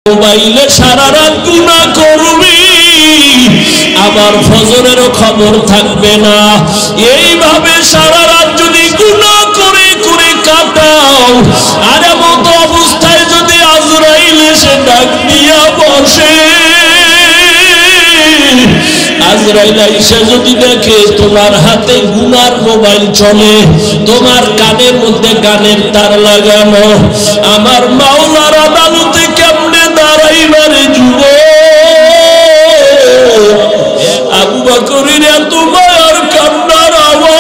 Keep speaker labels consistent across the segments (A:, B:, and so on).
A: মোবাইলে সারা রাত গুনাহ করবি, আবার ফজরেরও খবর থাকবে না। এইভাবে সারা রাত যদি গুনাহ করে করে কাটাও, আর এমন অবস্থায় যদি আজরাইল এসে ডাক দিয়া বসে, আজরাইল আইসা যদি দেখে তোমার হাতে গুনার মোবাইল চলে, তোমার কানের মধ্যে গানের তার লাগানো, আমার মাওলার আদালতে কেমনে দাঁড়াইবারে যুবক? আবু বকরের এত মায়ার কান্নার আওয়াজ।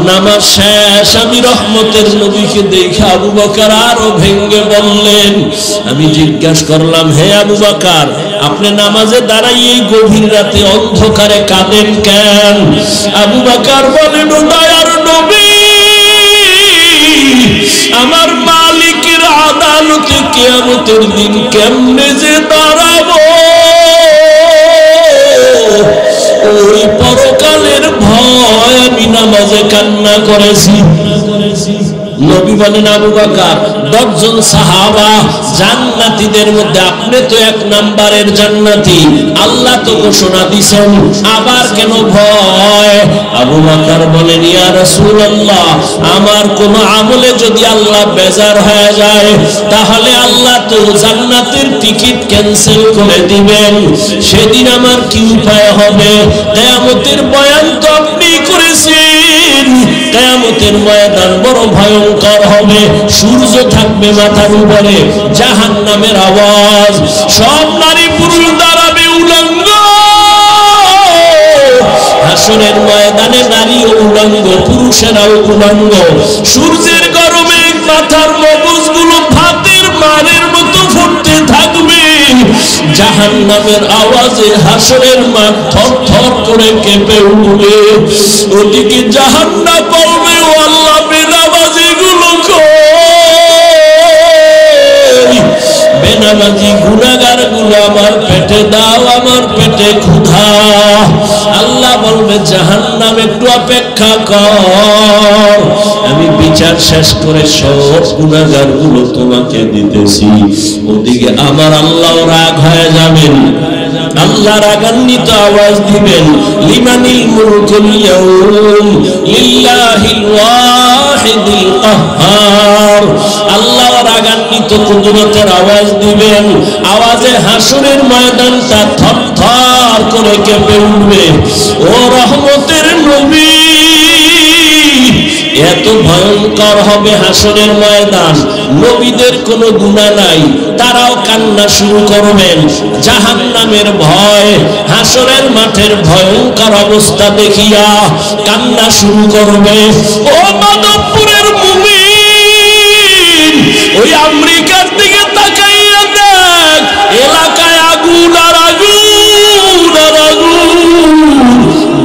A: নামাজ শেষ, আমি রহমতের নবীকে দেখে আবু বকর আরো ভেঙ্গে বললেন। আমি জিজ্ঞাসা করলাম, হে আবু বকর, আপনি নামাজে দাঁড়াই এই গভীর রাতে অন্ধকারে কাঁদেন কেন? আবু বকর বলেন, ও দয়ার নবী, আমার মালিকের আদালতে কিয়ামতের দিন কেমনে যে দাঁড়াবো, ওই পরকালের ভয় আমি নামাজে কান্না করেছি। নবী বলেন, আবু বকর, 10 জন সাহাবা জান্নাতীদের মধ্যে আপনি তো 1 নাম্বারের জান্নাতি, আল্লাহ তো ঘোষণা দিয়েছেন, আবার কেন ভয়? আবু বকর বলেন, ইয়া রাসূলুল্লাহ, আমার কোন আমলে যদি আল্লাহ বেজার হয়ে যায়, তাহলে আল্লাহ তো জান্নাতের টিকিট ক্যান্সেল করে দিবেন, সেদিন আমার কি উপায় হবে? কিয়ামতের বয়ান তো আপনি করেছেন, কিয়ামতের ময়দান বড় ভয়ঙ্কর হবে, সূর্য থাকবে মাথার উপরে, জাহান্নামের আওয়াজ, সব নারী পুরুষ দাঁড়াবে উলঙ্গ। হাসরের ময়দানে নারীও উলঙ্গ, পুরুষেরাও উলঙ্গ, সূর্যের গরমে মাথার মগজগুলো ভাতের মারের মতো ফুটতে থাকবে, জাহান্নামের আওয়াজে হাসরের মাঠ থরথর করে কেঁপে উঠবে। ওদিকে জাহান্নাম বলবে, ও আল্লাহ, বেনামাজিগুলো কই? বেনামাজি গুনাহগারগুলো আমার পেটে দাও, আমার পেটে ক্ষুধা। আল্লাহ বলবে, জাহান্নাম একটু অপেক্ষা কর, আমি বিচার শেষ করে সব গুনাহগারগুলো তোমাকে দিতেছি। ওদিকে আমার আল্লাহ রাগ হয়ে যাবেন, আল্লাহ রাগান্বিত আওয়াজ দিবেন, লিমানিল মুলকুল ইয়াউম লিল্লাহিল ওয়াহিদিল কাহ্হার। আল্লাহ রাগান্বিত কুদরতের আওয়াজ দিবেন, আওয়াজে হাসরের ময়দানটা থরথর করে কেঁপে উঠবে। ও রহমতের নবী, এত ভয়ঙ্কর হবে হাসরের ময়দান, নবীদের কোনো গুনাহ নাই, তারাও কান্না শুরু করবেন, জাহান্নামের ভয়, হাসরের মাঠের ভয়ঙ্কর অবস্থা দেখিয়া কান্না শুরু করবে। ও মাধবপুরের মুমিন, ওই আমেরিকার দিকে তাকাইয়া দেখ, এলাকায় আগুন আর আগুন আর আগুন,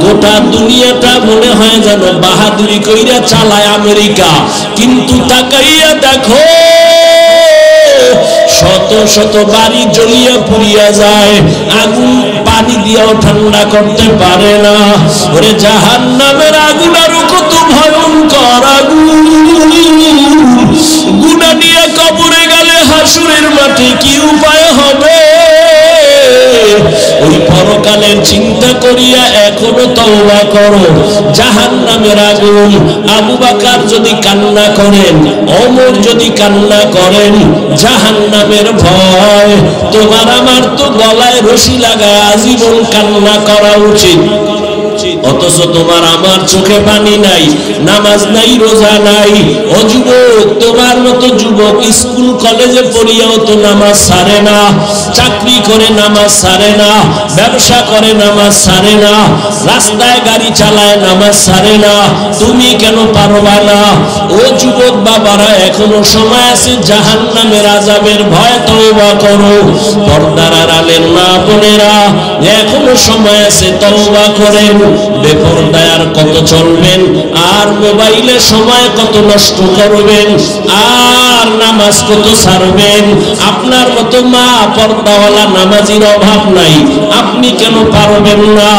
A: গোটা দুনিয়াটা মনে হয় যেন বাহাদুরি কইরা চালায় আমেরিকা, কিন্তু তাকাইয়া দেখো শত শত বাড়ি জ্বলিয়া পুড়িয়া যায়, আগুন পানি দিয়েও ঠান্ডা করতে পারে না। ওরে জাহান্নামের আগুন আরো কত ভয়ঙ্কর আগুন, গুনাহ নিয়ে কবরে গেলে হাসরের মাঠে কি উপায় হবে? ওই পরকালের চিন্তা করিয়া এখনো তওবা করো। জাহান্নামের আগুন, আবু বকর যদি কান্না করেন, ওমর যদি কান্না করেন, জাহান্নামের ভয়, তোমার আমার তো গলায় রশি লাগায় আজীবন কান্না করা উচিত। অথচ তোমার আমার চোখে পানি নাই, নামাজ নাই, রোজা নাই। ও যুবক, তোমার মতো যুবক স্কুল কলেজে পড়িয়াও তো নামাজ ছাড়ে না, চাকরি করে নামাজ ছাড়ে না, ব্যবসা করে নামাজ ছাড়ে না, রাস্তায় গাড়ি চালায় নামাজ ছাড়ে না, তুমি কেন পারবা না? ও যুবক বাবারা, এখনো সময় আছে, জাহান্নামের আযাবের ভয় তওবা করো। পর্দার আড়ালের মা বোনেরা, এখনো সময় আছে, তওবা করেন। বেপরদায় আর কত চলবেন, আর মোবাইলে সময় কত নষ্ট করবেন, আর আর নামাজ কত ছাড়বেন? আপনার মতো মা পর্দাওয়ালা নামাজির অভাব নাই, আপনি কেন পারবেন না?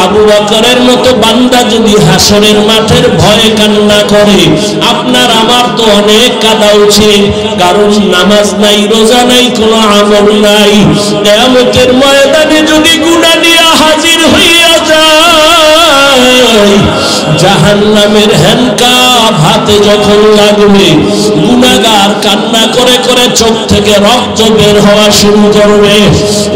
A: আবু বকরের মতো বান্দা যদি হাসরের মাঠের ভয়ে কান্না করে, আপনার আমার তো অনেক কাঁদা উচিত, কারণ নামাজ নাই, রোজা নাই, কোনো আমল নাই। কিয়ামতের ময়দানে যদি গুনাহ নিয়ে হাজির হইয়া যায়, জাহান্নামের হ্যান্ডকাপ হাতে যখন লাগবে, গুনাহগার কান্না করে করে চোখ থেকে রক্ত বের হওয়া শুরু করবে।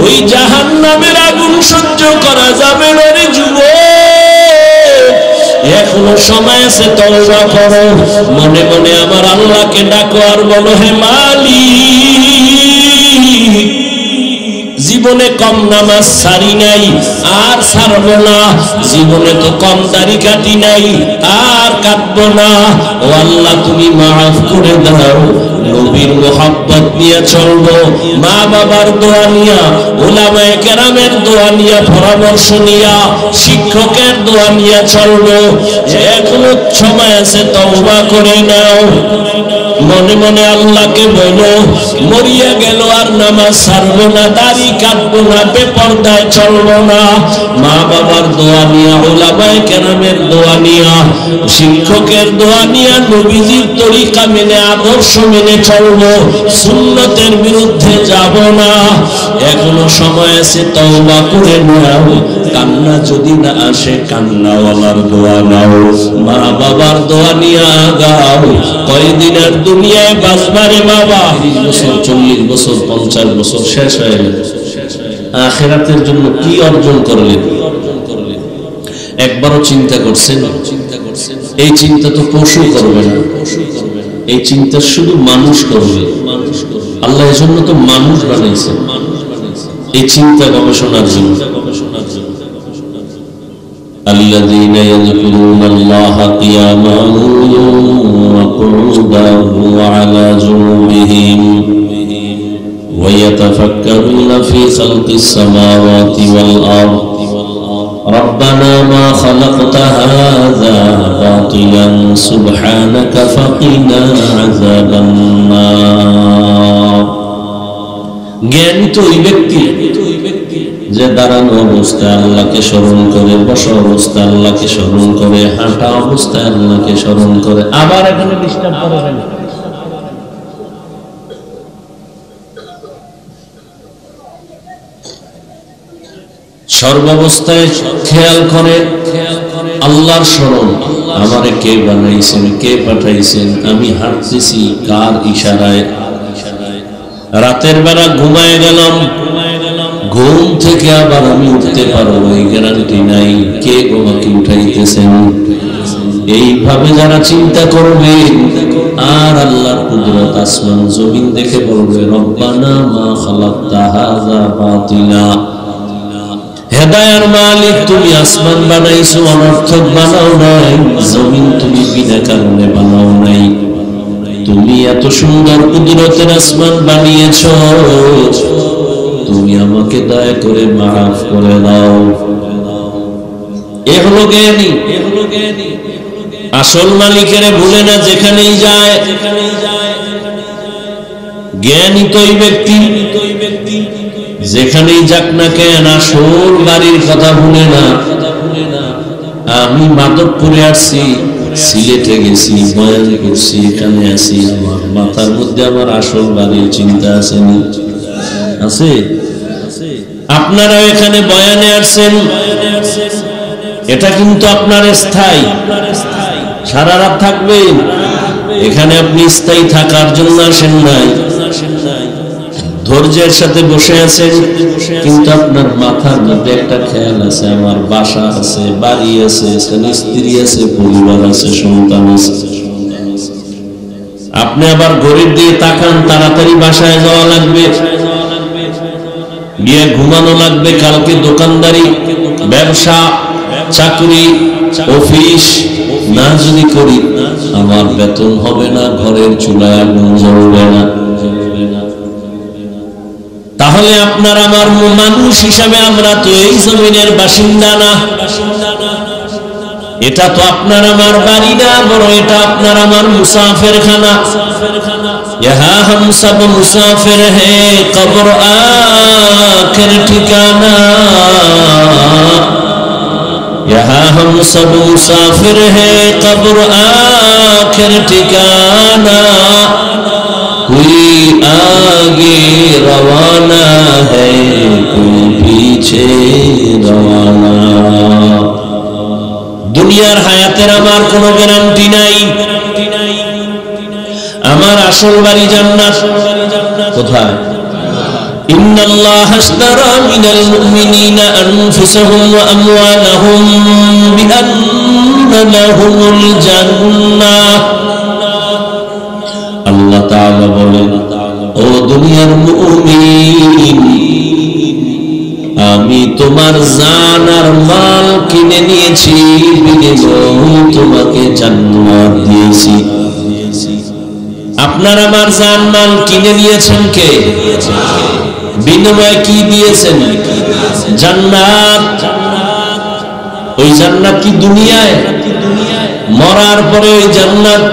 A: ওই জাহান্নামের আগুন সহ্য করা যাবে না রে যুবক, এখনো সময় আছে, তওবা করো। মনে মনে আমার আল্লাহকে ডাকো আর বলো, হে মালিক, জীবনে কম নামাজ ছাড়ি নাই, আর ছাড়বো না। জীবনে তো কম দাড়ি কাটি নাই, আর কাটবো না। ও আল্লাহ, তুমি মাফ করে দাও। নবীর মোহাব্বত নিয়ে চলবো, মা বাবার দোয়া নিয়া, উলামায়ে কেরামের দোয়া নিয়া, পরামর্শ নিয়া, শিক্ষকের দোয়া নিয়ে চলবো। এখনো সময় আছে, তওবা করে নাও। মনে মনে আল্লাহকে বলো, মরিয়া গেল আর নামাজ ছাড়বো না, দাড়ি কাটবো না, বেপরদায় চলবো না। মা বাবার দোয়া নিয়া, উলামায়ে কেরামের দোয়া নিয়া, শিক্ষকের দোয়া নিয়া, নবীজির তরিকা মেনে, আদর্শ মেনে চলবো, সুন্নতের বিরুদ্ধে যাব না। এখনো সময় আছে, তওবা করে নাও। কান্না যদি না আসে, কান্নাওয়ালার দোয়া নাও, মা বাবার দোয়া নিয়ে আগাও। কয়দিনের দুনিয়ায় বাঁচবারে বাবা? 30 বছর, 40 বছর, 50 বছর শেষ হয়ে গেল। আখিরাতের জন্য কি অর্জন করলেন? একবারও চিন্তা করছেন? এই চিন্তা তো পশু করবে না, এই চিন্তা শুধু মানুষ করবে। আল্লাহ এজন্য তো মানুষ বানাইছে, এই চিন্তা গবেষণার জন্য। الذين يذكرون الله قياما وقعودا وعلى جنوبهم ويتفكرون في خلق السماوات والأرض ربنا ما خلقت هذا باطلا سبحانك فقنا عذاب النار। জ্ঞানী তো ওই ব্যক্তি যে দাঁড়ানো অবস্থায় আল্লাহকে স্মরণ করে, বসা অবস্থায় আল্লাহকে স্মরণ করে, হাঁটা অবস্থায় আল্লাহকে স্মরণ করে। আবার এখানে ডিস্টার্ব করবেন। সর্বাবস্থায় খেয়াল করে আল্লাহর স্মরণ। আমারে কে বানাইছেন, কে পাঠাইছেন, আমি হাঁটতেছি কার ইশারায়। রাতের বেলা ঘুমায় গেলাম, ঘুম থেকে আবার আমি উঠতে পারবো এই গ্যারান্টি নাই, কে আমাকে উঠাইতেছেন। এইভাবে যারা চিন্তা করবে আর আল্লাহর কুদরত, আসমান জমিন দেখে বলবে, রব্বানা মা খালাকতা হাযা বাতিলা। হেদায়ার মালিক, তুমি আসমান বানাইছো, অনর্থক বানাও নাই। জমিন তুমি বিনা কারণে বানাও নাই। তুমি এত সুন্দর কুদরতের আসমান বানিয়েছো, তুমি আমাকে দয়া করে মাফ করে দাও। এ হলো জ্ঞানী। আসল মালিকের ভুলে না, যেখানেই যায়। জ্ঞানী তো ওই ব্যক্তি যেখানেই যাক না কেন, আসল বাড়ির কথা ভুলে না। আমি মাধবপুরে আসছি, সিলেটে গেছি, বয়ান করছি, এখানে আছি, আমার মাথার মধ্যে আমার আসল বাড়ির চিন্তা আসেনি? আছে? আপনারা এখানে বয়ানে আসছেন, এটা কিন্তু আপনার স্থায়ী। সারা রাত থাকবেন এখানে, আপনি স্থায়ী থাকার জন্য আসেন নাই। ধৈর্যের সাথে বসে আছেন, কিন্তু আপনার মাথার মধ্যে একটা খেয়াল আছে, আমার বাসা আছে, বাড়ি আছে, স্ত্রী আছে, পরিবার আছে, সন্তান আছে। আপনি আবার ঘড়ির দিয়ে তাকান, তাড়াতাড়ি বাসায় যাওয়া লাগবে, গিয়ে ঘুমানো লাগবে। কালকে দোকানদারি, ব্যবসা, চাকরি, অফিস না যদি করি, আমার বেতন হবে না, ঘরের চুলায় আগুন জ্বলবে না। তাহলে আপনার আমার মানুষ হিসাবে আমরা তো এই জমিনের বাসিন্দা না। এটা তো আপনার আমার বাড়ি না, বরং এটা আপনার আমার মুসাফিরখানা। यहाँ हम सब मुसाफिर हैं, कब्र आखिर ठिकाना। यहाँ हम सब मुसाफिर हैं, कब्र आखिर ठिकाना। कोई आगे रवाना है, कोई पीछे रवाना। दुनियार हायातेर आमार कोनो ग्যারান্টি নাই। আমার আসল বাড়ি জান্নাত। কোথায়? ইন্নাল্লাহা আশতারা মিনাল মুমিনিনা আনফুসাহুম ওয়া আমওয়ালাহুম বিআন্না লাহুমুল জান্নাহ। আল্লাহ তাআলা বলেন, ও দুনিয়ার মুমিন, আমি তোমার জান আর মাল কিনে নিয়েছি, বিনিময়ে তোমাকে জান্নাত দিয়েছি। আপনার আমার জান মাল কিনে নিয়েছেন কে? বিনিময়ে কি দিয়েছেন? জান্নাত। ওই জান্নাত কি দুনিয়ায়? মরার পরে ওই জান্নাত,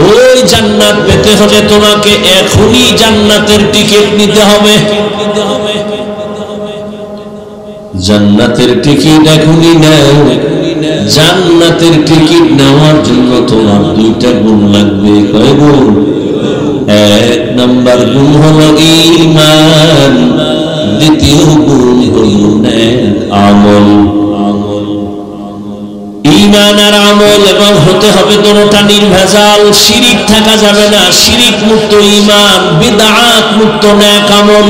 A: ওই জান্নাত পেতে হলে তোমাকে এখনই জান্নাতের টিকিট নিতে হবে। জান্নাতের টিকিট এখনই নাও। জান্নাতের টিকিট নেওয়ার জন্য তোমার দুইটা গুণ লাগবে। কয় গুণ? এক নাম্বার গুণ হলো ঈমান, দ্বিতীয় গুণ হলো নেক আমল। ঈমান আর আমল এবং হতে হবে দুটোটা নির্ভেজাল। শিরিক থাকা যাবে না। শিরিক মুক্ত ঈমান, বিদআত মুক্ত নেক আমল।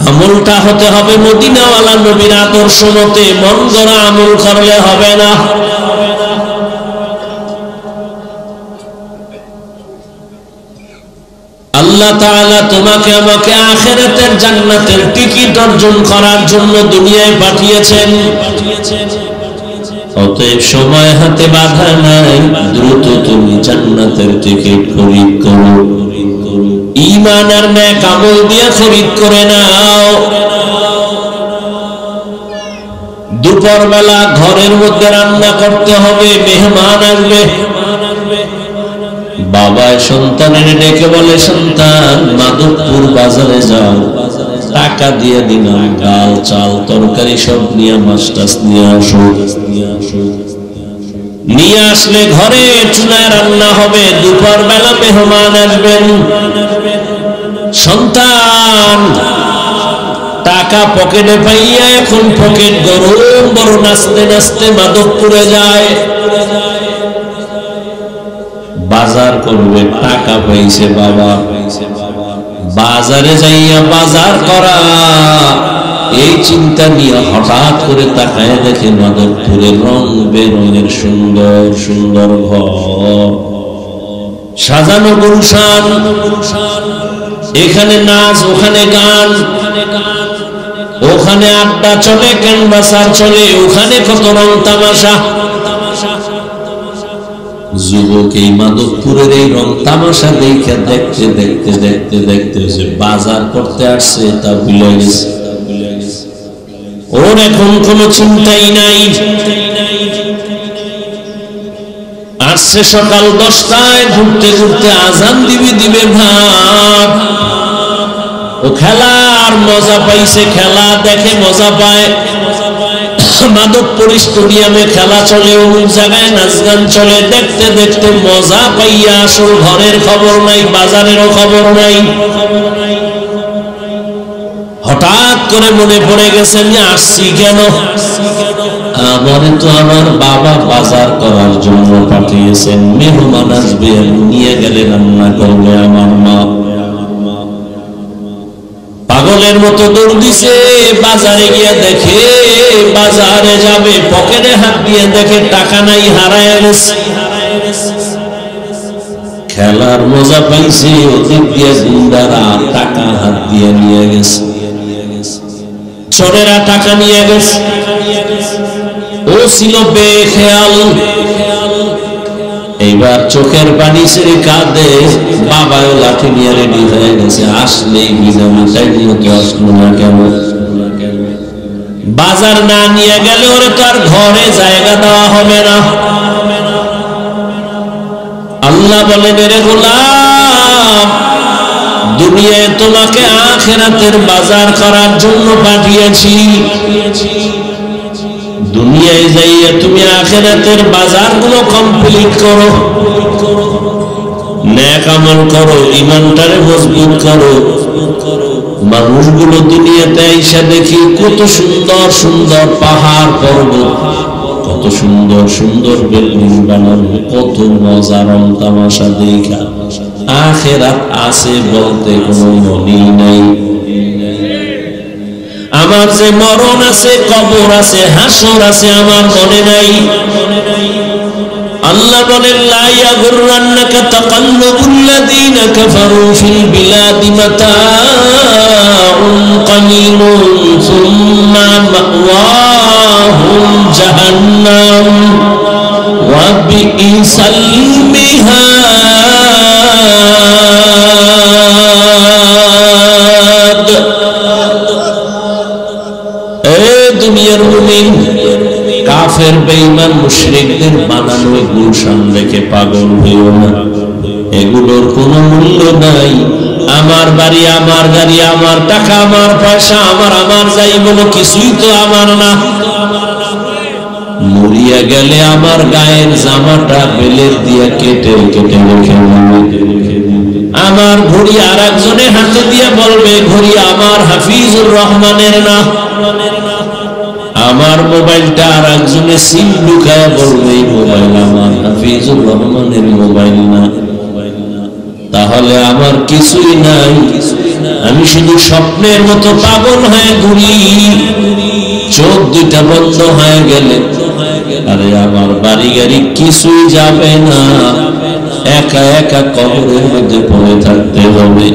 A: আমলটা হতে হবে মদিনাওয়ালা নবীর আদর্শ মতে। মন গড়া আমল করলে হবে না। আল্লাহ তাআলা তোমাকে আমাকে আখিরাতের জান্নাতের টিকিট অর্জন করার জন্য দুনিয়ায় পাঠিয়েছেন। অতএব সময় হাতে বাধা নাই, দ্রুত তুমি জান্নাতের টিকিট খরিদ করো। ঈমান আর নেক আমল দিয়ে খরিদ করে নাও। দুপুর বেলা ঘরের মধ্যে রান্না করতে হবে, মেহমান আসবে। বাবা সন্তানের ডেকে বলে, সন্তান মাধবপুর বাজারে যাও, টাকা দিয়ে দিলাম, ডাল চাল তরকারি সব নিয়ে মাছ টাছ নিয়ে আসো। নিয়ে আসলে ঘরে চুলায় রান্না হবে। দুপুর বেলা মেহমান আসবেন। সন্তান টাকা পকেটে পাইয়া এখন পকেট গরম বড়, নাচতে নাচতে মাধবপুরে যায়। বাজার করবে, টাকা পাইছে বাবা। বাজারে যাইয়া বাজার করা, এই চিন্তা নিয়ে হঠাৎ করে তাকায় দেখে মাধবপুরে রং বেরঙের সুন্দর সুন্দর ঘর, সাজানো গুলশান। এখানে নাচ, ওখানে গান, ওখানে আড্ডা চলে, ক্যানভাসার চলে, ওখানে কত রং তামাশা। যুবক এই মাধবপুরের এই রং তামাশা দেখে দেখতে দেখতে দেখতে দেখতে যে বাজার করতে আসছে তা ভুলে গেছে। ওর এখন কোনো চিন্তাই নাই। আসছে সকাল 10টায়, ঘুরতে ঘুরতে আজান দিবে ভাব। ও খেলার মজা পাইছে, খেলা দেখে মজা পায়। মাধবপুর স্টেডিয়ামে খেলা চলে, অমুক জায়গায় নাচ গান চলে, দেখতে দেখতে মজা পাইয়া আসল ঘরের খবর নাই, বাজারেরও খবর নাই। হঠাৎ করে মনে পড়ে গেছে যে আসছি কেন? আমারে তো আমার বাবা বাজার করার জন্য পাঠিয়েছেন, মেহমান আসবে, নিয়ে গেলে রান্না করবে আমার মা। পাগলের মতো দৌড় দিছে, বাজারে গিয়ে দেখে, বাজারে যাবে, পকেটে হাত দিয়ে দেখে টাকা নাই, হারায় গেছে। খেলার মজা পাইছে, ওদিক দিয়ে গুন্ডারা টাকা হাত দিয়ে নিয়ে গেছে, চোরেরা টাকা নিয়ে গেছে। ও ছিল বেখেয়াল। এইবার চোখের পানি ছেড়ে কাঁদে, বাবাও লাঠি নিয়ে রেডি হয়ে গেছে, আসলেই বিনামূল্যে নিয়ে আসলো না কেন? বাজার না নিয়ে গেলে ওরে তো আর ঘরে জায়গা দেওয়া হবে না। আল্লাহ বলেন, রে গোলাম, দুনিয়ায় তোমাকে আখিরাতের বাজার করার জন্য পাঠিয়েছি। দুনিয়ায় যাইয়া তুমি আখিরাতের বাজারগুলো কমপ্লিট করো, নেক আমল করো, ঈমানটারে মজবুত করো। মানুষগুলো দুনিয়াতে আইসা দেখি কত সুন্দর সুন্দর পাহাড় পর্বত, কত সুন্দর সুন্দর বিল্ডিং বানানো, কত মজা রং তামাশা দেখা আখিরাত আছে বলতে কোনো মনেই নাই। আমার যে মরণ আছে, কবর আছে, হাসর আছে, আমার মনে নাই। আল্লাহ বলেন, লা ইয়াগুররান্নাকা তাকাল্লুবুল্লাযীনা কাফারু ফিল বিলাদি মাতাউন কালিলুন সুম্মা মাওয়াহুম জাহান্নাম ওয়া বিইসাল মিহাদ। দুনিয়ার মুমিন, কাফের বেঈমান মুশরিকদের বানানো গুলশান দেখে পাগল হইও না। এগুলোর কোনো মূল্য নাই। আমার বাড়ি, আমার গাড়ি, আমার টাকা, আমার পয়সা, আমার যাই বলো, কিছুই তো আমার না। মরিয়া গেলে আমার গায়ের জামাটা বেলের দিয়া কেটে কেটে রেখে দেবে। আমার ঘড়ি আর একজনের হাতে দিয়ে বলবে, ঘড়ি আমার হাফিজুর রহমানের না। আমার মোবাইলটা আর একজনের সিম ঢুকায় বলবে, এই মোবাইল আমার হাফিজুর রহমানের মোবাইল না। তাহলে আমার কিছুই নাই, আমি শুধু স্বপ্নের মতো পাগল হয়ে ঘুরি। চোখ দুইটা বন্ধ হয়ে গেলে আরে আমার বাড়ি গাড়ি কিছুই যাবে না, একা একা কবরের মধ্যে পড়ে থাকতে হবে।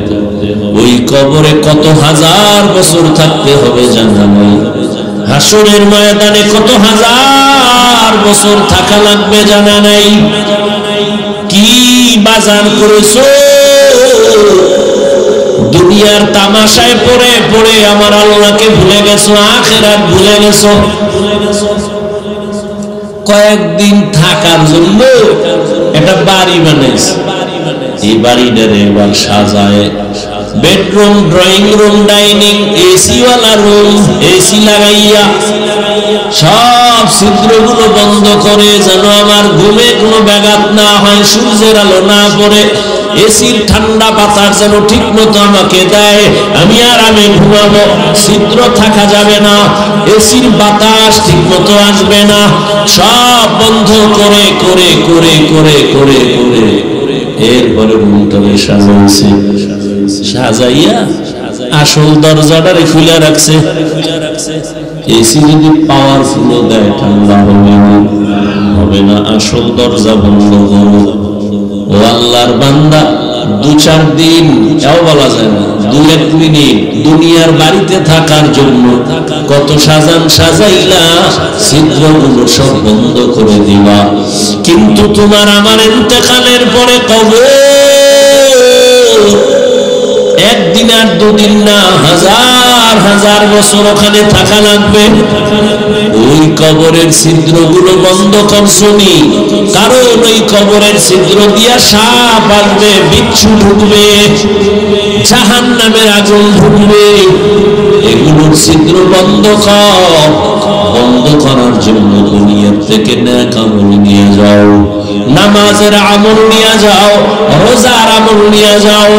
A: ওই কবরে কত হাজার বছর থাকতে হবে জানা নাই। হাসরের ময়দানে কত হাজার বছর থাকা লাগবে জানা নাই। কি বাজার করেছো? দুনিয়ার তামাশায় পড়ে পড়ে আমার আল্লাহকে ভুলে গেছো, আখিরাত ভুলে গেছো। কয়েকদিন থাকার জন্য একটা বাড়ি বানাইছে, এই বাড়িটারে এবার সাজায় bedroom, drawing room, dining, AC ওয়ালা রুম, এসি লাগাইয়া সব ছিদ্রগুলো বন্ধ করে, যেন আমার ঘুমে কোনো ব্যাঘাত না হয়, সূর্যের আলো না পড়ে, এসির ঠান্ডা বাতাস যেন ঠিক মতো আমাকে দেয়, আমি আরামে ঘুমাবো। ছিদ্র থাকা যাবে না, এসির বাতাস ঠিক মতো আসবে না, সব বন্ধ করে করে করে করে করে করে এরপরে রুমটাকে সাজাইছে। সাজাইয়া আসল দরজাটারে খুলে রাখছে। এসি যদি পাওয়ারফুল দেয় ঠান্ডা হবে না, আসল দরজা বন্ধ করো। ও আল্লাহর বান্দা, 2-4 দিন এও বলা যায় না, 2-1 মিনিট দুনিয়ার বাড়িতে থাকার জন্য কত সাজাইলা, ছিদ্রগুলো সব বন্ধ করে দিবা। কিন্তু তোমার আমার ইন্তেকালের পরে কবর একদিন আর 2 দিন না, হাজার হাজার বছর ওখানে থাকা লাগবে। ওই কবরের ছিদ্রগুলো বন্ধ করছনি, কারণ ওই কবরের ছিদ্র দিয়া সাপ আসবে, বিচ্ছু ঢুকবে, জাহান্নামের আগুন ঢুকবে। এগুলোর ছিদ্র বন্ধ কর। বন্ধ করার জন্য দুনিয়ার থেকে নেক আমল নিয়ে যাও, নামাজের আমল নিয়ে যাও, রোজার আমল নিয়ে যাও।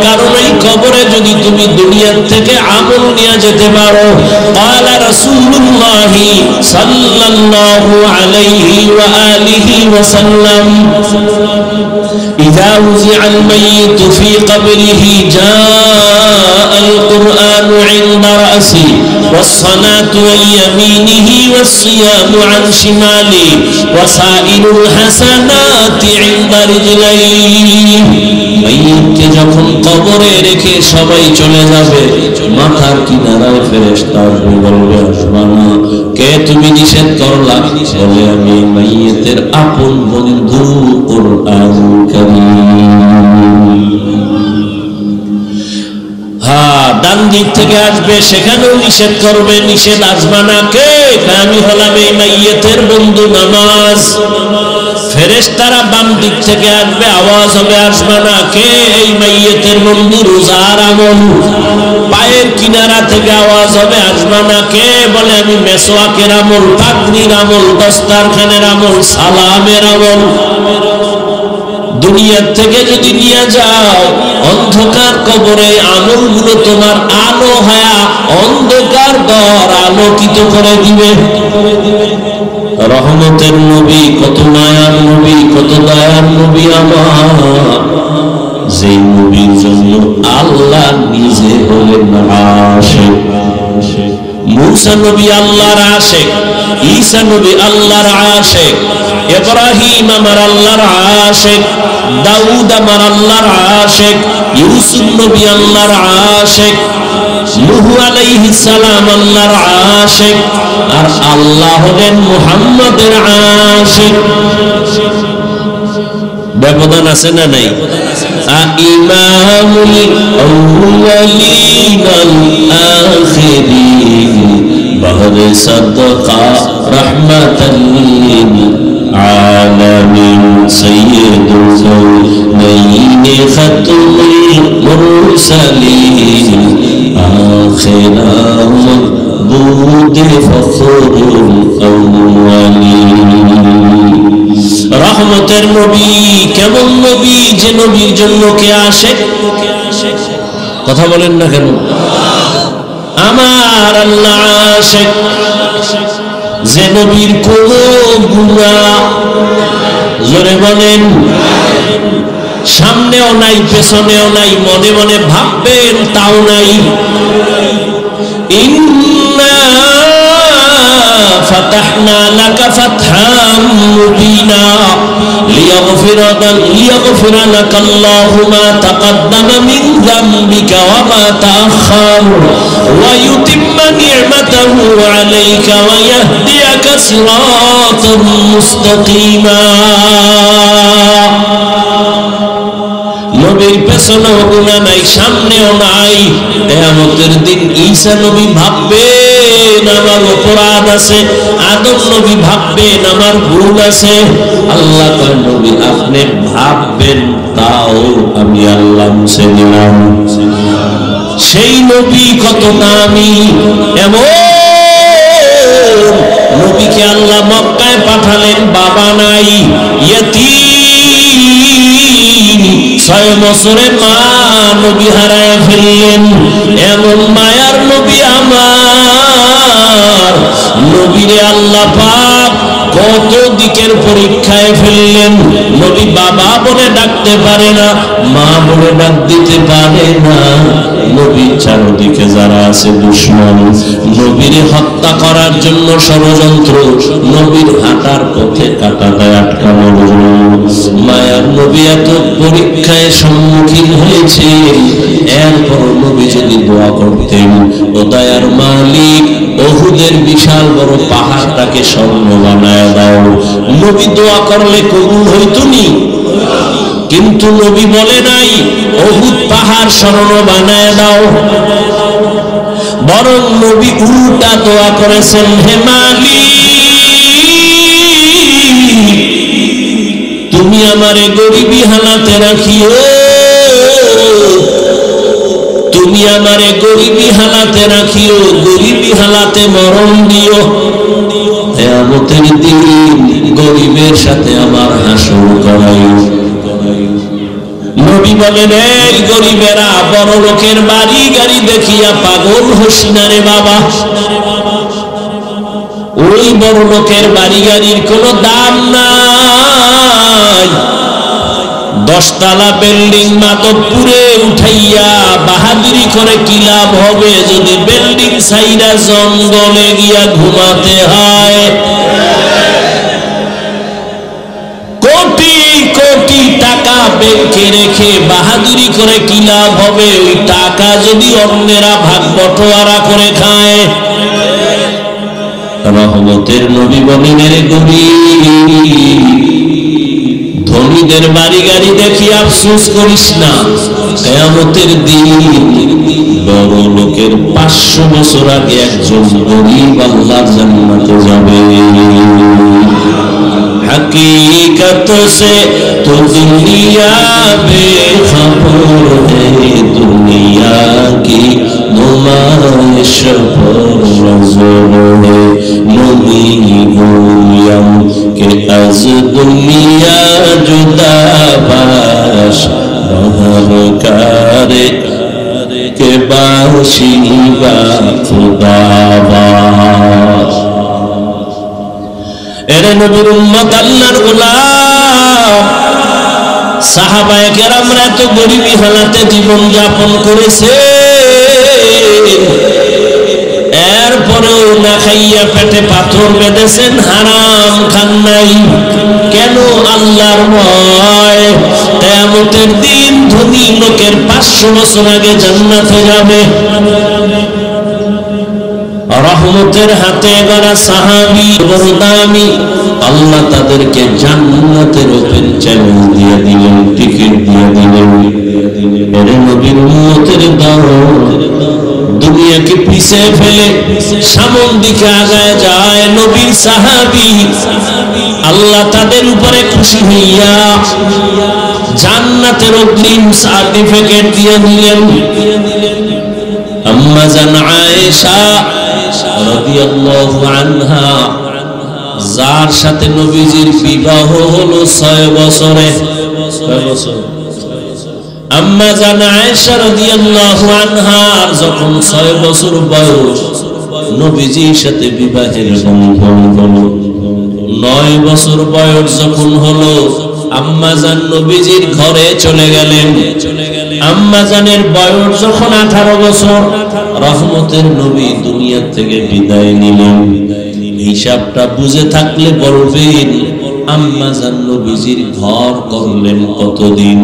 A: কারণ এই কবরে যদি তুমি দুনিয়ার থেকে আমল নিয়ে যেতে পারো, ক্বালা রাসূলুল্লাহ সাল্লাল্লাহু আলাইহি ওয়া আলিহি ওয়াসাল্লাম, ইযা উযিআল মাইয়িতু ফি কবরিহি জাআল কুরআনু ইনদা রাসি ওয়াস-সালাতু আন ইয়ামিনিহি ওয়াস-সিয়ামু আন শিমালি ওয়াসাইলুল হাসানাতি ইনদা রিজলাইহি। মাইয়িতকে যখন কবরে রেখে সবাই চলে যাবে, মাথার কিনারায় ফেরেশতা বলবে, আসবা না, কে তুমি নিষেধ করলা? বলে, আমি মাইয়িতের আপন বন্ধু কুরআনুল কারীম। ডান দিক থেকে আসবে, সেখানেও নিষেধ করবে, নিষেধ আসবে না কে? আমি হলাম এই মাইয়েতের বন্ধু নামাজ। ফেরেশতারা বাম দিক থেকে আসবে, আওয়াজ হবে আসবে না কে? এই মাইয়েতের বন্ধু রোজার আমল। পায়ের কিনারা থেকে আওয়াজ হবে আসবে না কে? বলে আমি মেসওয়াকের আমল, পাগড়ির আমল, দস্তারখানের আমল, সালামের আমল। দুনিয়ার থেকে যদি নিয়ে যাও, অন্ধকার কবরে আমলগুলো তোমার আলো হয়া অন্ধকার দর আলোকিত করে দিবে। রহমতের নবী, কত মায়ার নবী, কত দয়ার নবী আমার, যে নবীর জন্য আল্লাহ নিজে হলেন আশিক। মুসা নবী আল্লাহর আশিক, ঈসা নবী আল্লাহর আশিক, ইব্রাহিম আমার আল্লাহর আশিক, দাউদ আমার আল্লাহর আশিক, ইউসুফ নবী আল্লাহর আশিক, নূহ আলাইহিস সালাম আল্লাহর আশিক, আর আল্লাহ হলেন মুহাম্মাদের আশিক। ব্যবধান আছে না নাই? ইমামুল আউয়ালিন আল আখিরিন বাহরে সাদকা রাহমাতাল লিল আলামিন সাইয়্যিদুল কাওনাইন খাতুমুল মুরসালিন আখিরাম বুদি ফখরুল আউয়ালিন। রহমতের নবী কেমন নবী? যে নবীর জন্য কে আসে? কথা বলেন না কেন? আমার আল্লাহ আশিক, যে নবীর কোন গুনাহ, জোরে বলেন, সামনেও নাই পেছনেও নাই, মনে মনে ভাববেন তাও নাই। ইন্না ফাতাহনা লাকা ফাতহাম মুবিনা লিয়াগফিরা লাকা আল্লাহু মা তাকাদ্দামা মিন যামবিকা ওয়া মা তাআখার ওয়া ইউতিম্মা নি'মাতাহু আলাইকা ওয়া ইয়াহদিয়াকা সিরাতাম মুস্তাকিমা। নবীর পেছনেও গুনাহ নাই, সামনেও নাই। কিয়ামতের দিন ঈসা নবী ভাববেন আমার অপরাধ আছে, আদম নবী ভাববেন আমার ভুল আছে। আল্লাহ কয় নবী আপনি ভাববেন, তাও আমি আল্লাহ মুছে দিলাম। সেই নবী কত দামি! এমন নবীকে আল্লাহ মক্কায় পাঠালেন, বাবা নাই, ইয়তীম, 6 বছরে মা নবী হারায় ফেললেন। এমন মায়ার নবী আমার নবীরে আল্লাহ পাক কত দিকের পরীক্ষায় ফেললেন। নবী বাবা বলে ডাকতে পারে না, মা বলে ডাক দিতে পারে না। নবীর চারদিকে যারা আছে দুশমন, নবীরে হত্যা করার জন্য ষড়যন্ত্র, নবীর হাঁটার পথে কাটা দেয় আটকানোর জন্য। মায়ার নবী এত পরীক্ষায় সম্মুখীন হয়েছে, এরপর নবী যদি দোয়া করতেন, ও দয়ার মালিক উহুদের বিশাল বড় পাহাড়টাকে স্বর্ণ বানায় দাও, নবী দোয়া করলে কবুল হইতো নি? কিন্তু নবী বলে নাই উহুদ পাহাড় স্বর্ণ বানায় দাও, বরং নবী উল্টা দোয়া করেছেন, হে মালিক তুমি আমারে গরিবী হালাতে রাখিও, তুমি আমারে গরিবী হালাতে রাখিও, গরিবী হালাতে মরণ দিও। কিয়ামতের দিন গরিবের সাথে আমার হাসর করাইও। নবী বলেন, এই গরিবেরা বড় লোকের বাড়ি গাড়ি দেখিয়া পাগল হসি না রে বাবা। ওই বড় লোকের বাড়ি গাড়ির কোনো দাম নাই। 10 তলা বিল্ডিং মাধবপুরে উঠাইয়া বাহাদুরি করে কি লাভ হবে যদি বিল্ডিং সাইরা জঙ্গলে গিয়া ঘুমাতে হয়? কোটি কোটি টাকা ব্যাংকে রেখে বাহাদুরি করে কি লাভ হবে ওই টাকা যদি অন্যেরা ভাগ বটোয়ারা করে খায়? রহমতের নবী বলেন, রে গরিব ধনীদের বাড়ি গাড়ি দেখি আফসোস করিস না, কিয়ামতের দিন বড় লোকের 500 বছর আগে একজন গরীব আল্লাহর জান্নাতে যাবে। हकीकत से तो दुनिया बेखबर है, दुनिया की नुमाइश पर नजर है। नबी गोयम के अज दुनिया जुदा बाश बहर करे के बाशी बा खुदा बाश। এরে নবীর উম্মত, আল্লাহর গোলাম, সাহাবায়ে কেরামরা তো গরিবী হালাতে জীবন যাপন করেছে, এরপরেও না খাইয়া পেটে পাথর বেঁধেছেন, হারাম খান নাই। কেন? আল্লাহর ভয়। কিয়ামতের দিন ধনী লোকের 500 বছর আগে জান্নাতে যাবে। রহমতের হাতে গড়া সাহাবী বড় দামি, আল্লাহ তাদেরকে জান্নাতের ওপেন চ্যালেঞ্জ দিয়ে দিলেন, টিকিট দিয়ে দিলেন। এর নবীর উম্মতের দল দুনিয়াকে পিছিয়ে ফেলে সামন দিকে আগায় যায়। নবীর সাহাবী আল্লাহ তাদের উপরে খুশি হইয়া জান্নাতের অগ্রিম সার্টিফিকেট দিয়ে দিলেন। আম্মা জান আয়েশা রাদিয়াল্লাহু আনহা, যার সাথে নবীজির বিবাহ হলো 6 বছরে। আম্মা জান আয়েশা রাদিয়াল্লাহু আনহার যখন 6 বছর বয়স, নবীজির সাথে বিবাহের বন্ধন হলো। 9 বছর বয়স যখন হলো, আম্মা জান নবীজির ঘরে চলে গেলেন। আম্মা জানের বয়স যখন 18 বছর, রহমতের নবী দুনিয়া থেকে বিদায় নিলেন। হিসাবটা বুঝে থাকলে বলবেন, আম্মা জান নবীজির ঘর করলেন কতদিন?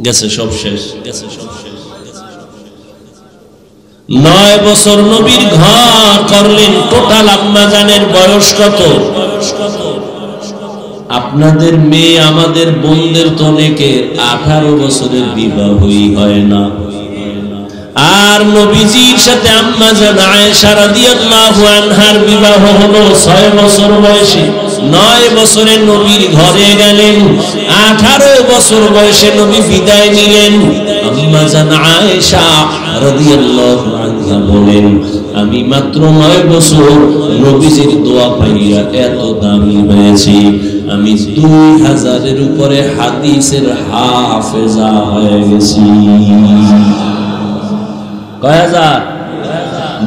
A: গেছে সব শেষ। 9 বছর নবীর ঘর করলেন। টোটাল আম্মা জানের বয়স কত? আপনাদের মেয়ে, আমাদের বোনদের তো অনেকে 18 বছরের বিবাহই হয় না। আর নবীজির সাথে আম্মা জান আয়েশা রাদিয়াল্লাহু আনহার বিবাহ হলো 6 বছর বয়সে। 9 বছরে নবীর ঘরে গেলেন, 18 বছর বয়সে নবী বিদায় নিলেন। আম্মা জান আয়েশা রাদিয়াল্লাহু আনহা বলেন, আমি মাত্র 9 বছর নবীজির দোয়া পাইয়া এত দামি হয়েছি। আমি 2000-এর উপরে হাদিসের হাফেজা হয়ে গেছি। কয় হাজার?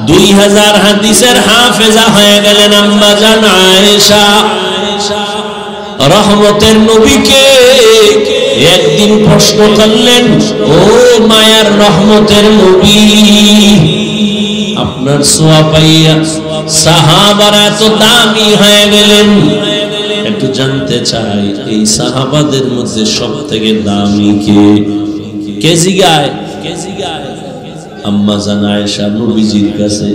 A: 2000 হাদিসের হাফেজা হয়ে গেলেন আম্মা জান আয়েশা। রহমতের নবীকে একদিন প্রশ্ন করলেন, ও মায়ার রহমতের নবী, আপনার সোয়া পাইয়া সাহাবারা এত দামি হয়ে গেলেন, একটু জানতে চাই এই সাহাবাদের মধ্যে সব থেকে দামি কে? কে জিগায়? আম্মা জান আয়েশা নবীজির কাছে।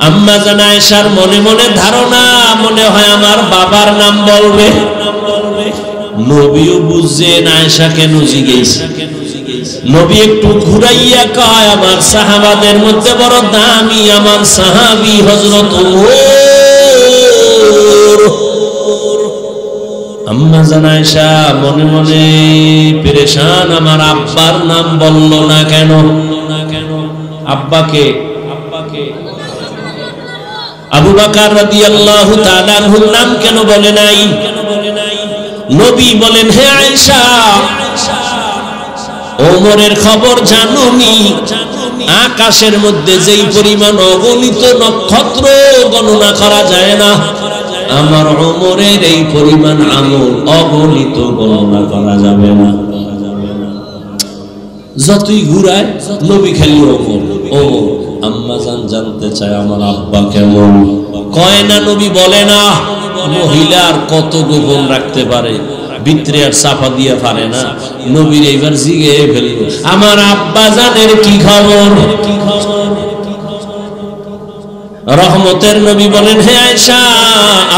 A: আম্মা জান আয়েশার মনে মনে ধারণা, মনে হয় আমার বাবার নাম বলবে। নবীও বুঝছেন আয়েশা কেন জিজ্ঞেস। নবী একটু ঘুরাইয়া কয়, আমার সাহাবাদের মধ্যে বড় দামি আমার সাহাবী হযরত ওমর। আম্মা জান আয়েশা মনে মনে পেরেশান, আমার আব্বার নাম বলল না কেন? আব্বাকে আবু বকর রাদিয়াল্লাহু তাআলা আনহুর নাম কেন বলে নাই? নবী বলেন, হে আয়েশা, ওমরের খবর জানোনি? আকাশের মধ্যে যেই পরিমাণ অগণিত নক্ষত্র গণনা করা যায় না, আমার ওমরের এই পরিমাণ আমল অগণিত গণনা করা যাবে না। যতই ঘুরায় নবী খালি ওমর ওমর। আম্মা জান জানতে চায় আমার আব্বা কেমন? কয় না, নবী বলে না। মহিলার কত গোপন রাখতে পারে, ভিতরে আর চাপা দিয়ে পারে না। নবীর এইবার জিগে ফেলল, আমার আব্বা জানের কি খবর? রহমতের নবী বলেন, হে আয়েশা,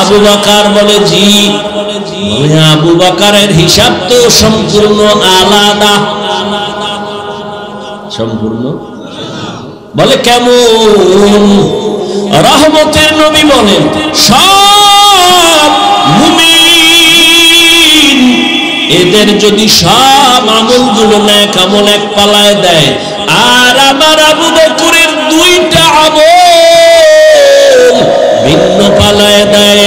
A: আবু বকর বলে জি। বলে আবু বকরের হিসাব তো সম্পূর্ণ আলাদা। সম্পূর্ণ বলে কেমন? রহমতের নবী বলেন সব মুমিন এদের যদি সব আমলগুলো নেক আমল এক পালায় দেয়, আর আমার আবু বকরের দুইটা আমল ভিন্ন পালায় দেয়,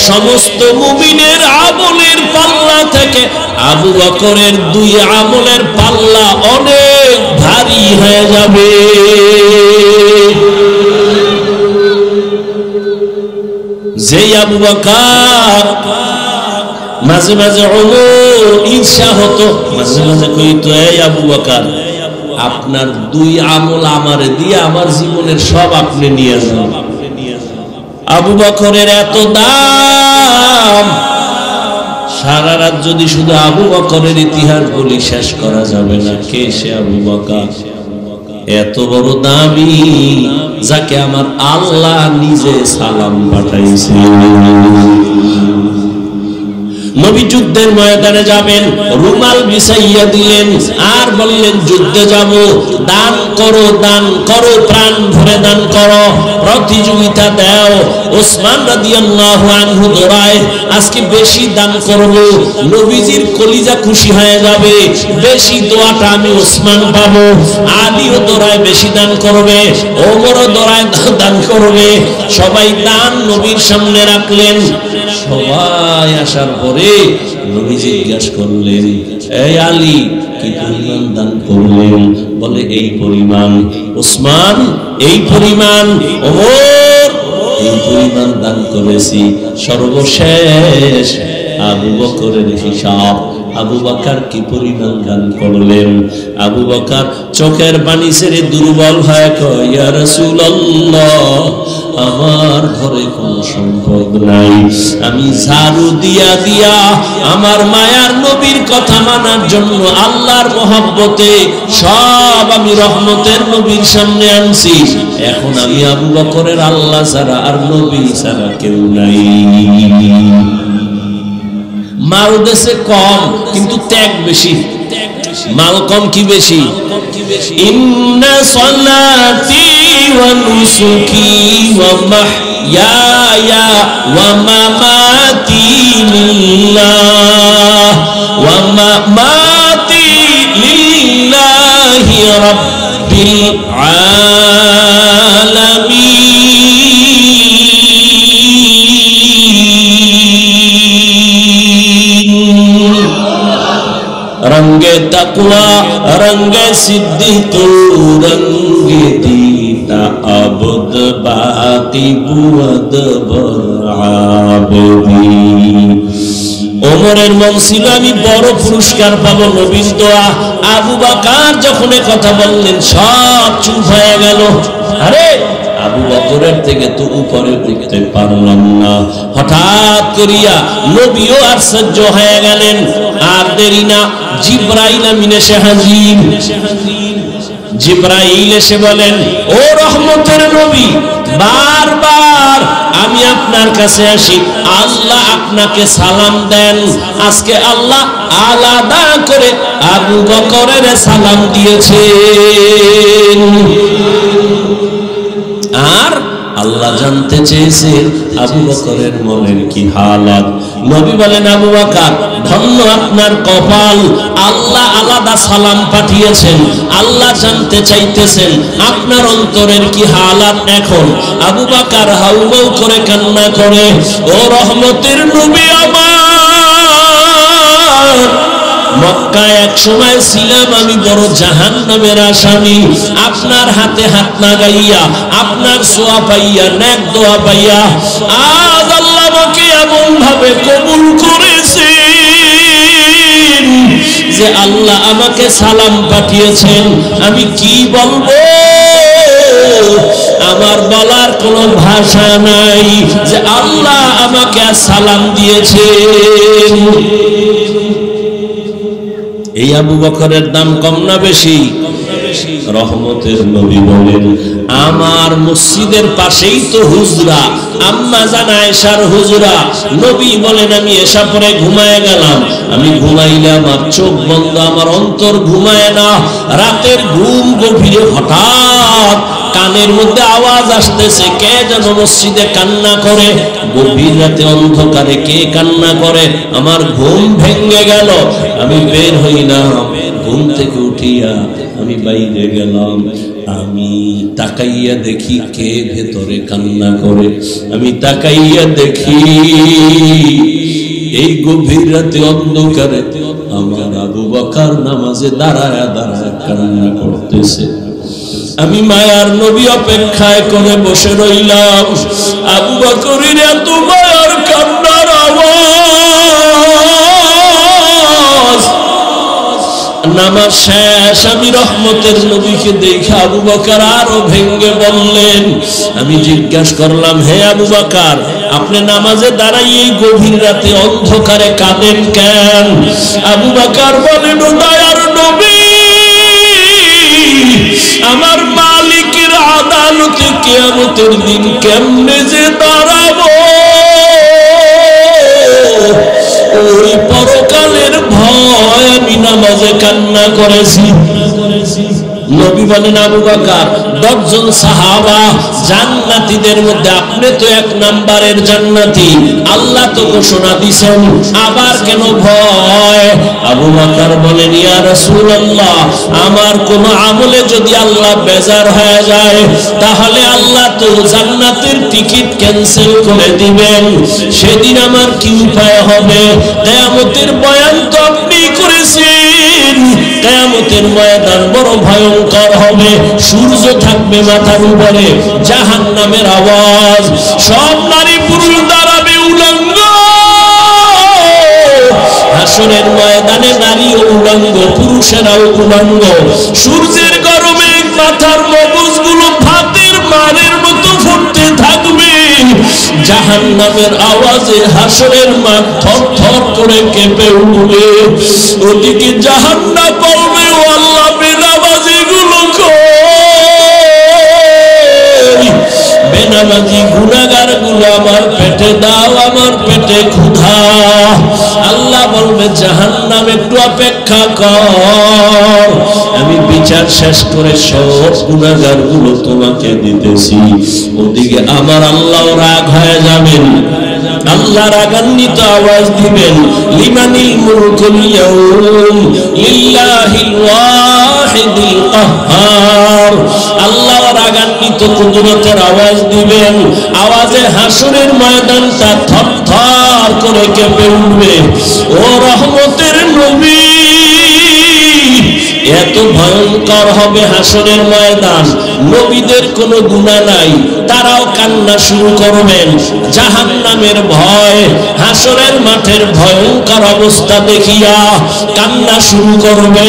A: সমস্ত মুমিনের আমলের পাল্লা থেকে আবু বকরের দুই আমলের পাল্লা অনেক ভারী হয়ে যাবে। যেই আবু বকর মাঝে মাঝে ঈর্ষা হতো, মাঝে মাঝে কইতো এই আবু বকর আপনার দুই আমল আমারে দিয়ে আমার জীবনের সব আপনি নিয়ে যান। আবু বকরের এত দাম, সারা রাত যদি শুধু আবু বকরের ইতিহাস বলি শেষ করা যাবে না। কে সে আবু বকর? এত বড় দামি, যাকে আমার আল্লাহ নিজে সালাম পাঠাইছে। নবী যুদ্ধের ময়দানে যাবেন, রুমাল বিছাইয়া দিলেন আর বললেন যুদ্ধে যাব, দান করো, দান করো, প্রাণ ভরে দান করো, প্রতিযোগিতা দাও। ওসমান রাদিয়াল্লাহু আনহু দৌড়ায়, আজকে বেশি দান করব, নবীজির কলিজা খুশি হয়ে যাবে, বেশি দোয়াটা আমি ওসমান পাবো। আলীও দৌড়ায় বেশি দান করবে, ওমরও দৌড়ায় দান করবে। সবাই দান নবীর সামনে রাখলেন। সবাই আসার পরে নবীজি জিজ্ঞাসা করলেন, এই আলী কি পরিমাণ দান করলেন? বলে এই পরিমাণ। ওসমান এই পরিমাণ। ওমর এই পরিমাণ দান করেছি। সর্বশেষ আবু বকরের হিসাব, আবু বকর কি পরিমাণ দান করলেন? আবু বকর চোখের পানি ছেড়ে দুর্বল হয়ে কয়, ইয়া রাসূলুল্লাহ আমার ঘরে কোনো সম্পদ নাই, আমি ঝাড়ু দিয়া দিয়া আমার মায়ার নবীর কথা মানার জন্য আল্লাহর মহব্বতে সব আমি রহমতের নবীর সামনে আনছি। এখন আমি আবু বকরের আল্লাহ ছাড়া আর নবী ছাড়া কেউ নাই। মাল দেশে কম কিন্তু ত্যাগ বেশি। মাল কম কি বেশি? ইন্না সলাতি ওয়া নুসুকি ওয়া মাহইয়ায়া ওয়া মামাতি লিল্লাহ ওয়া মামাতি লিল্লাহি রাব্বিল আলামিন। रंगे तकवा रंगे सिद्दीक रंगे दीना अबद बाकी बुअद बराबदी। ওমরের মন ছিল আমি বড় পুরস্কার পাবো, নবীর দোয়া। আবু বকর যখন কথা বললেন সব চুপ হয়ে গেল। আরে আবু বকরের থেকে তো উপরে উঠতে পারলাম না। হঠাৎ করিয়া নবীও আশ্চর্য হয়ে গেলেন। আর দেরি না, জিবরাইল আমিন এসে হাজির। জিবরাইল এসে বলেন, ও রহমতের নবী, বারবার আমি আপনার কাছে আসি, আল্লাহ আপনাকে সালাম দেন। আজকে আল্লাহ আলাদা করে আবু বকরের সালাম দিয়েছেন। আর আল্লাহ জানতে চেয়েছেন আবু বকরের মনের কি হালাত। নবী বলেন, আবু বকর ধন্য আপনার কপাল, আল্লাহ আলাদা সালাম পাঠিয়েছেন। আল্লাহ জানতে চাইতেছেন আপনার অন্তরের কি হালাত এখন। আবু বকর হাউমাউ করে কান্না করে, ও রহমতের নবী আমার, মক্কায় এক সময় ছিলাম আমি বড় জাহান্নামের আসামি। আপনার হাতে হাত লাগাইয়া, আপনার সোয়া পাইয়া, নেক দোয়া পাইয়া আজ আল্লাহ আমাকে এমন ভাবে কবুল করেছেন যে আল্লাহ আমাকে সালাম পাঠিয়েছেন। আমি কি বলবো, আমার বলার কোনো ভাষা নাই যে আল্লাহ আমাকে সালাম দিয়েছেন। এই আবু বকরের দাম কম না বেশি? রহমতের নবী বলেন, আমার মসজিদের পাশেই তো হুজরা, আম্মা জান আয়েশার হুজরা। নবী বলেন, আমি এসা পরে ঘুমায় গেলাম। আমি ঘুমাইলে আমার চোখ বন্ধ, আমার অন্তর ঘুমায় না। রাতের ঘুম গভীরে হঠাৎ কানের মধ্যে আওয়াজ আসতেছে, কে যেন মসজিদে কান্না করে। গভীর রাতে অন্ধকারে কে কান্না করে? আমার ঘুম ভেঙে গেল। আমি বের হইলাম, ঘুম থেকে উঠিয়া আমি বাইরে গেলাম। আমি তাকাইয়া দেখি কে ভেতরে কান্না করে। আমি তাকাইয়া দেখি এই গভীর রাতে অন্ধকারে আমার আবু বকর নামাজে দাঁড়ায়া দাঁড়ায়া কান্না করতেছে। আমি মায়ার নবী অপেক্ষায় করে বসে রইলাম। আবু বকরের এত মায়ার কান্নার আওয়াজ। নামাজ শেষ, আমি রহমতের নবীকে দেখে আবু বকর আরো ভেঙ্গে বললেন। আমি জিজ্ঞাসা করলাম, হে আবু বকর, আপনি নামাজে দাঁড়াই এই গভীর রাতে অন্ধকারে কাঁদেন কেন? আবু বকর বলেন, ও দয়ার নবী, আমার মালিকের আদালতে কিয়ামতের দিন কেমনে যে দাঁড়াবো, ওই পরকালের ভয় আমি নামাজে কান্না করেছি। নবী বলেন, আবু বকর, 10 জন সাহাবা জান্নাতীদের মধ্যে আপনি তো 1 নাম্বারের জান্নাতি, আল্লাহ তো ঘোষণা দিয়েছেন, আবার কেন ভয়? আবু বকর বলেন, ইয়া রাসূলুল্লাহ, আমার কোন আমলে যদি আল্লাহ বেজার হয়ে যায় তাহলে আল্লাহ তো জান্নাতের টিকিট ক্যান্সেল করে দিবেন। সেদিন আমার কি উপায় হবে? কিয়ামতের বয়ান তো আপনি করেছেন, কিয়ামতের ময়দান বড় ভয়ঙ্কর হবে। সূর্য থাকবে মাথার উপরে, জাহান্নামের আওয়াজ, সব নারী পুরুষ দাঁড়াবে উলঙ্গ। হাসরের ময়দানে নারীও উলঙ্গ, পুরুষেরাও উলঙ্গ। সূর্যের গরমে মাথার মগজগুলো ভাতের মারের মতো ফুটতে থাকবে। জাহান্নামের আওয়াজে হাসরের মাঠ থরথর করে কেঁপে উঠবে। ওদিকে জাহান্নাম বলবে, ও আল্লাহ, বেনামাজিগুলো কই? বেনামাজি গুনাহগারগুলো আমার পেটে দাও, আমার পেটে ক্ষুধা। আল্লাহ বলবে, জাহান্নাম একটু অপেক্ষা কর, আমি বিচার শেষ করে সব গুনাহগারগুলো তোমাকে দিতেছি। ওদিকে আমার আল্লাহ রাগ হয়ে যাবেন। আল্লাহ রাগান্বিত আওয়াজ দিবেন, লিমানিল মুলকুল ইয়াউম লিল্লাহিল ওয়াহিদিল কাহ্হার। আল্লাহ রাগান্বিত কুদরতের আওয়াজ দিবেন। আওয়াজে হাসরের ময়দানটা থরথর করে কেঁপে উঠবে। ও রহমতের নবী, এত ভয়ঙ্কর হবে হাসরের ময়দান। নবীদের কোনো গুনাহ নাই, তারাও কান্না শুরু করবেন। জাহান্নামের ভয়, হাসরের মাঠের ভয়ঙ্কর অবস্থা দেখিয়া কান্না শুরু করবে।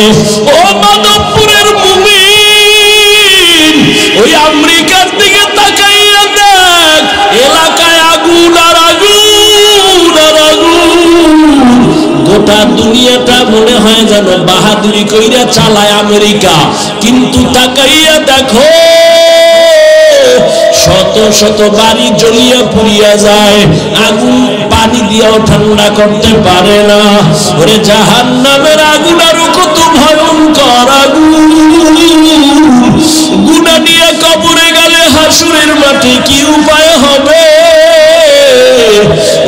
A: ও মাধবপুরের মুমিন, ওই আমেরিকার দিকে তাকাইয়া দেখ, এলাকায় আগুন আর আগুন আর আগুন। গোটা দুনিয়াটা মনে হয় যেন বাহাদুরি কইরা চালায় আমেরিকা, কিন্তু তাকাইয়া দেখো শত শত বাড়ি জ্বলিয়া পুড়িয়া যায়, আগুন পানি দিয়েও ঠান্ডা করতে পারে না। ওরে জাহান্নামের আগুন আরো কত ভয়ঙ্কর আগুন। গুনাহ নিয়ে কবরে গেলে হাসরের মাঠে কি উপায় হবে?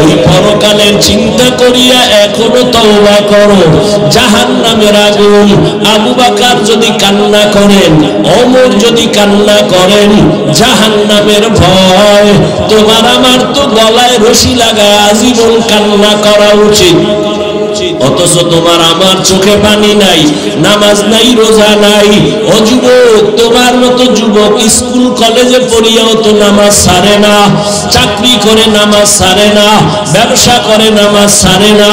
A: ওই পরকালের চিন্তা করিয়া এখনো তওবা করো। জাহান্নামের আগুন। আবু বকর যদি কান্না করেন, ওমর যদি কান্না করেন, জাহান্নামের ভয়, তোমার আমার তো গলায় রশি লাগায় আজীবন কান্না করা উচিত। অথচ তোমার আমার চোখে পানি নাই, নামাজ নাই, রোজা নাই। ও যুবক, তোমার মতো যুবক স্কুল কলেজে পড়িয়াও তো নামাজ ছাড়ে না, চাকরি করে নামাজ ছাড়ে না, ব্যবসা করে নামাজ ছাড়ে না,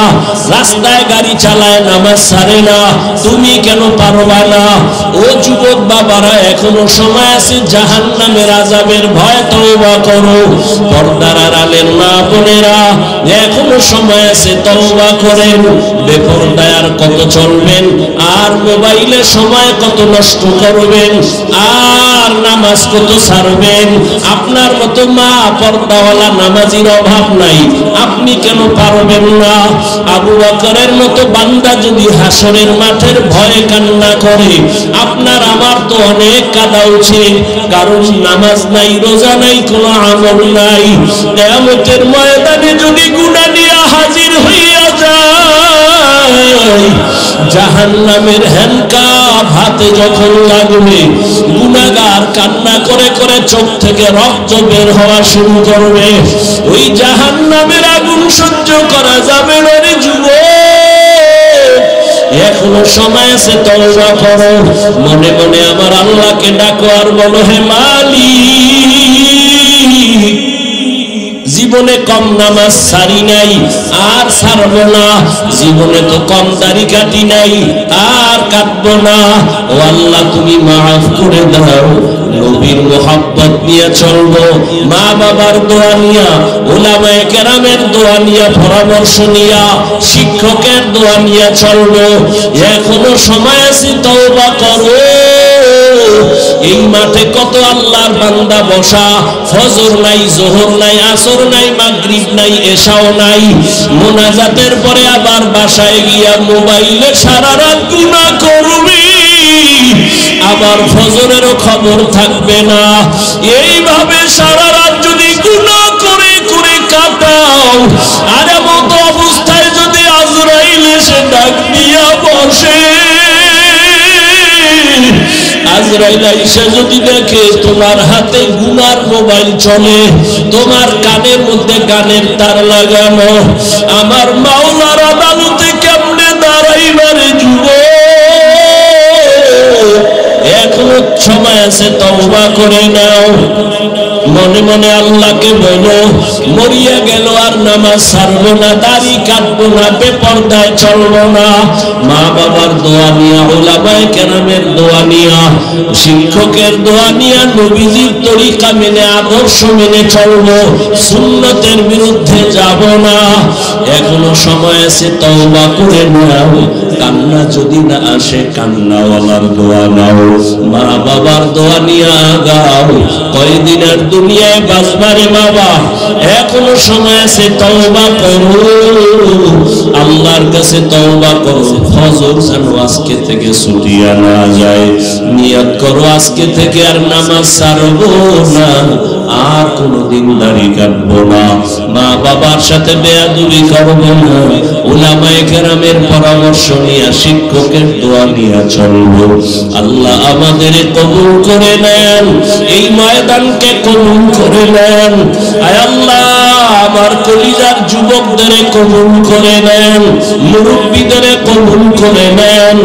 A: রাস্তায় গাড়ি চালায় নামাজ ছাড়ে না। তুমি কেন পারবা না? ও যুবক বাবারা, এখনো সময় আছে, জাহান্নামের আযাবের ভয় তওবা করো। পর্দার আড়ালের মা বোনেরা, এখনো সময় আছে, তওবা করেন। বেপরদায় আর কত চলবেন, আর মোবাইলে সময় কত নষ্ট করবেন, আর নামাজ কত ছাড়বেন। আপনার মতো মা পর্দাওয়ালা নামাজির অভাব নাই, আপনি কেন পারবেন না? আবু বকরের মতো বান্দা যদি হাসরের মাঠের ভয়ে কান্না করে, আপনার আমার তো অনেক কাঁদা উচিত, কারণ নামাজ নাই, রোজা নাই, কোনো আমল নাই। কিয়ামতের ময়দানে যদি গুনাহ নিয়ে হাজির হইয়া যায়, জাহান্নামের হ্যান্ডকাপ হাতে যখন লাগবে, গুনাহগার কান্না করে করে চোখ থেকে রক্ত বের হওয়া শুরু করবে। ওই জাহান্নামের আগুন সহ্য করা যাবে না রে যুবক, এখনো সময় আছে, তওবা করো। মনে মনে আমার আল্লাহকে ডাকো আর বলো, হে মালিক, জীবনে কম নামাজ ছাড়ি নাই, আর ছাড়বো না। জীবনে তো কম দাড়ি কাটি নাই, আর কাটবো না। ও আল্লাহ, তুমি মাফ করে দাও। নবীর মোহাব্বত নিয়ে চলবো, মা বাবার দোয়া নিয়া, উলামায়ে কেরামের দোয়া নিয়া, পরামর্শ নিয়া, শিক্ষকের দোয়া নিয়ে চলবো। এখনো সময় আছে, তওবা করো। এই মাঠে কত আল্লাহর বান্দা বসা, ফজর নাই, যোহর নাই, আসর নাই, মাগরিব নাই, এশাও নাই। মোনাজাতের পরে আবার বাসায় গিয়া মোবাইলে সারা রাত গুনাহ করবি, আবার ফজরেরও খবর থাকবে না। এইভাবে সারা রাত যদি গুনাহ করে করে কাটাও, আর এমন অবস্থায় যদি আজরাইল এসে ডাক দিয়া বসে, আজরাইল আইসা যদি দেখে তোমার হাতে গুনার মোবাইল চলে, তোমার কানের মধ্যে গানের তার লাগানো, আমার মাওলার আদালতে কেমনে দাঁড়াইবারে যুবক? এখনো সময় আছে, তওবা করে নাও। মনে মনে আল্লাহকে বলো, মরিয়া গেল আর নামাজ ছাড়বো না, দাড়ি কাটবো না, বেপরদায় চলবো না। মা বাবার দোয়া নিয়া, উলামায়ে কেরামের দোয়া নিয়া, শিক্ষকের দোয়া নিয়া, নবীজির তরিকা মেনে, আদর্শ মেনে চলবো, সুন্নতের বিরুদ্ধে যাব না। এখনো সময় আছে, তওবা করে নাও। কান্না যদি না আসে, কান্নাওয়ালার দোয়া নাও, মা বাবার দোয়া নিয়ে আগাও। কয়দিনের দুনিয়ায় বাঁচবারে বাবা, এখনো সময় আছে, তওবা করো, আল্লাহর কাছে তওবা করো। ফজর যেন আজকে থেকে ছুটিয়া না যায়, নিয়ত করো আজকে থেকে আর নামাজ ছাড়বো না, আর কোনদিন দাড়ি কাটবো না, মা বাবার সাথে বেয়াদবি করবো না, উলামায়ে কেরামের পরামর্শ নিয়ে, শিক্ষকের দোয়া নিয়ে চলবো। আল্লাহ আমাদের কবুল করে নেন, এই ময়দানকে কবুল করে নেন। আয় আল্লাহ, আমার কলিজার যুবকদের কবুল করে নেন, মুরব্বীদের কবুল করে নেন।